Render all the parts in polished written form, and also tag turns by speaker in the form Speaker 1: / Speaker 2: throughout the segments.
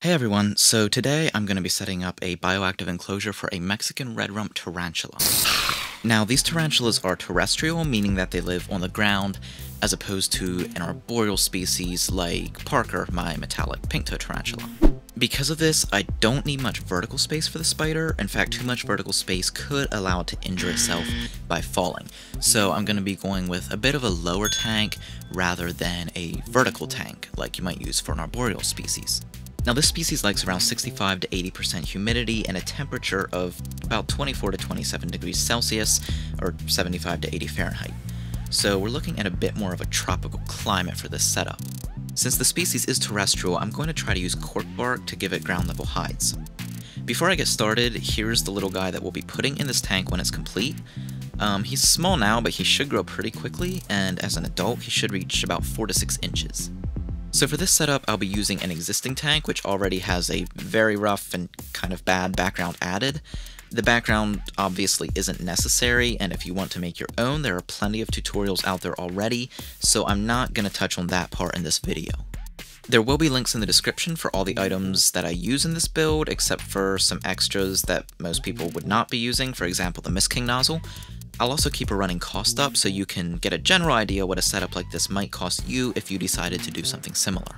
Speaker 1: Hey everyone, so today I'm going to be setting up a bioactive enclosure for a Mexican red rump tarantula. Now these tarantulas are terrestrial, meaning that they live on the ground, as opposed to an arboreal species like Parker, my metallic pink-toed tarantula. Because of this, I don't need much vertical space for the spider. In fact, too much vertical space could allow it to injure itself by falling. So I'm going to be going with a bit of a lower tank rather than a vertical tank like you might use for an arboreal species. Now this species likes around 65 to 80% humidity and a temperature of about 24 to 27 degrees Celsius or 75 to 80 Fahrenheit. So we're looking at a bit more of a tropical climate for this setup. Since the species is terrestrial, I'm going to try to use cork bark to give it ground level hides. Before I get started, here's the little guy that we'll be putting in this tank when it's complete. He's small now, but he should grow pretty quickly, and as an adult he should reach about 4 to 6 inches. So for this setup, I'll be using an existing tank which already has a very rough and kind of bad background added. The background obviously isn't necessary, and if you want to make your own, there are plenty of tutorials out there already, so I'm not going to touch on that part in this video. There will be links in the description for all the items that I use in this build, except for some extras that most people would not be using, for example the Mist King nozzle. I'll also keep a running cost up so you can get a general idea what a setup like this might cost you if you decided to do something similar.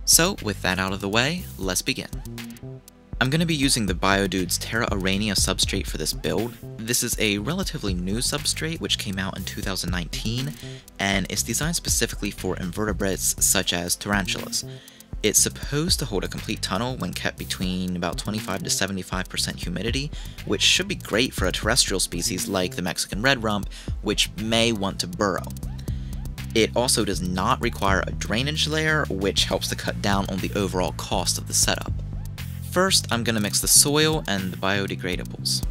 Speaker 1: So with that out of the way, let's begin. I'm going to be using the BioDude's Terra Arania substrate for this build. This is a relatively new substrate which came out in 2019 and is designed specifically for invertebrates such as tarantulas. It's supposed to hold a complete tunnel when kept between about 25 to 75% humidity, which should be great for a terrestrial species like the Mexican red rump, which may want to burrow. It also does not require a drainage layer, which helps to cut down on the overall cost of the setup. First, I'm going to mix the soil and the biodegradables.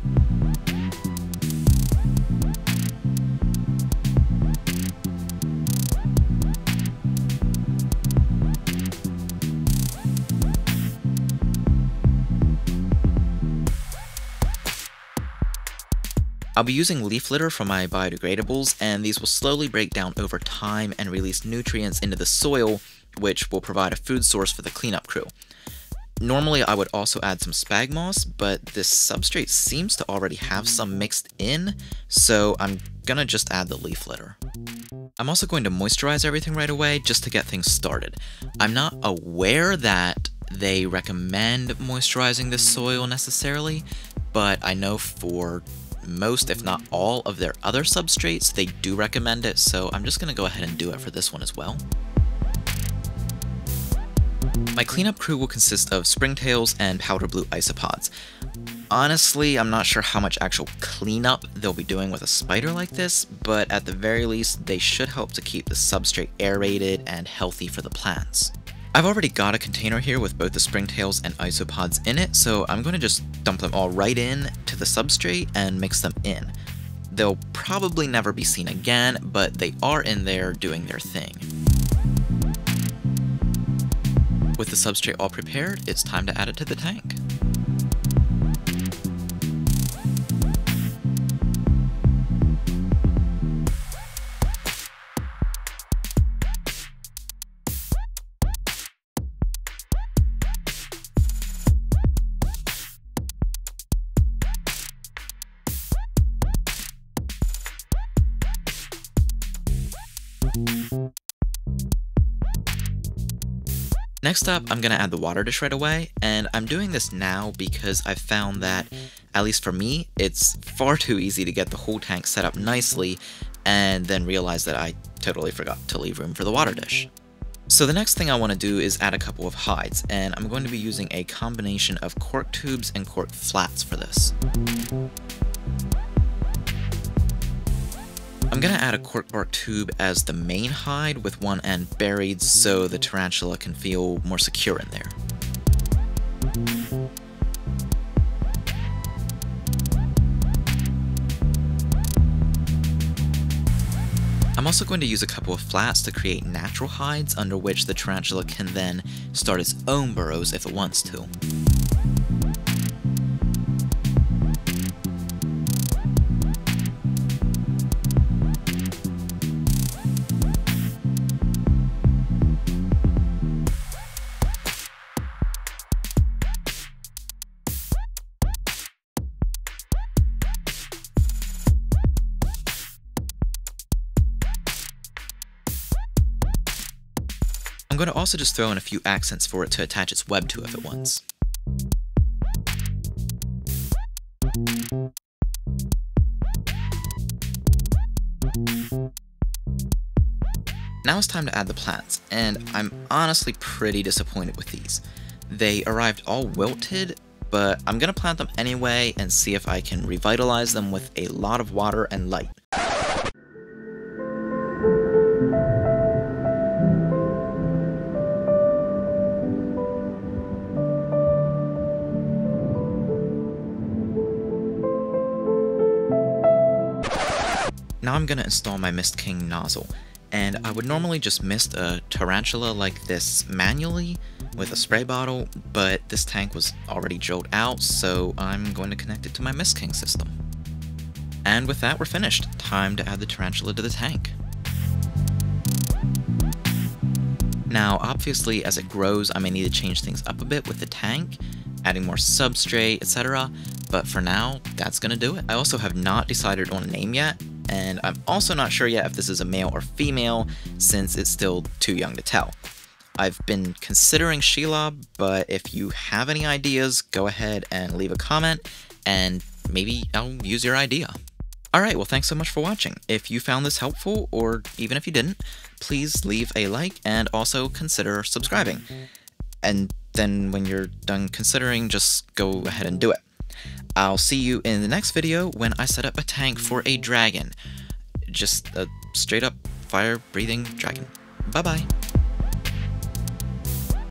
Speaker 1: I'll be using leaf litter for my biodegradables, and these will slowly break down over time and release nutrients into the soil, which will provide a food source for the cleanup crew. Normally I would also add some spag moss, but this substrate seems to already have some mixed in, so I'm gonna just add the leaf litter. I'm also going to moisturize everything right away just to get things started. I'm not aware that they recommend moisturizing this soil necessarily, but I know for most, if not all, of their other substrates, they do recommend it, so I'm just going to go ahead and do it for this one as well. My cleanup crew will consist of springtails and powder blue isopods. Honestly, I'm not sure how much actual cleanup they'll be doing with a spider like this, but at the very least, they should help to keep the substrate aerated and healthy for the plants. I've already got a container here with both the springtails and isopods in it, so I'm going to just dump them all right in to the substrate and mix them in. They'll probably never be seen again, but they are in there doing their thing. With the substrate all prepared, it's time to add it to the tank. Next up, I'm going to add the water dish right away, and I'm doing this now because I've found that, at least for me, it's far too easy to get the whole tank set up nicely and then realize that I totally forgot to leave room for the water dish. So the next thing I want to do is add a couple of hides, and I'm going to be using a combination of cork tubes and cork flats for this. I'm going to add a cork bark tube as the main hide with one end buried so the tarantula can feel more secure in there. I'm also going to use a couple of flats to create natural hides under which the tarantula can then start its own burrows if it wants to. going to also just throw in a few accents for it to attach its web to if it wants. Now it's time to add the plants, and I'm honestly pretty disappointed with these. They arrived all wilted, but I'm gonna plant them anyway and see if I can revitalize them with a lot of water and light. Now I'm gonna install my Mist King nozzle, and I would normally just mist a tarantula like this manually with a spray bottle, but this tank was already drilled out, so I'm going to connect it to my Mist King system. And with that, we're finished. Time to add the tarantula to the tank. Now, obviously, as it grows, I may need to change things up a bit with the tank, adding more substrate, etc. But for now, that's gonna do it. I also have not decided on a name yet, and I'm also not sure yet if this is a male or female, since it's still too young to tell. I've been considering Sheila, but if you have any ideas, go ahead and leave a comment, and maybe I'll use your idea. Alright, well thanks so much for watching. If you found this helpful, or even if you didn't, please leave a like and also consider subscribing. And then when you're done considering, just go ahead and do it. I'll see you in the next video when I set up a tank for a dragon. Just a straight up fire breathing dragon. Bye bye.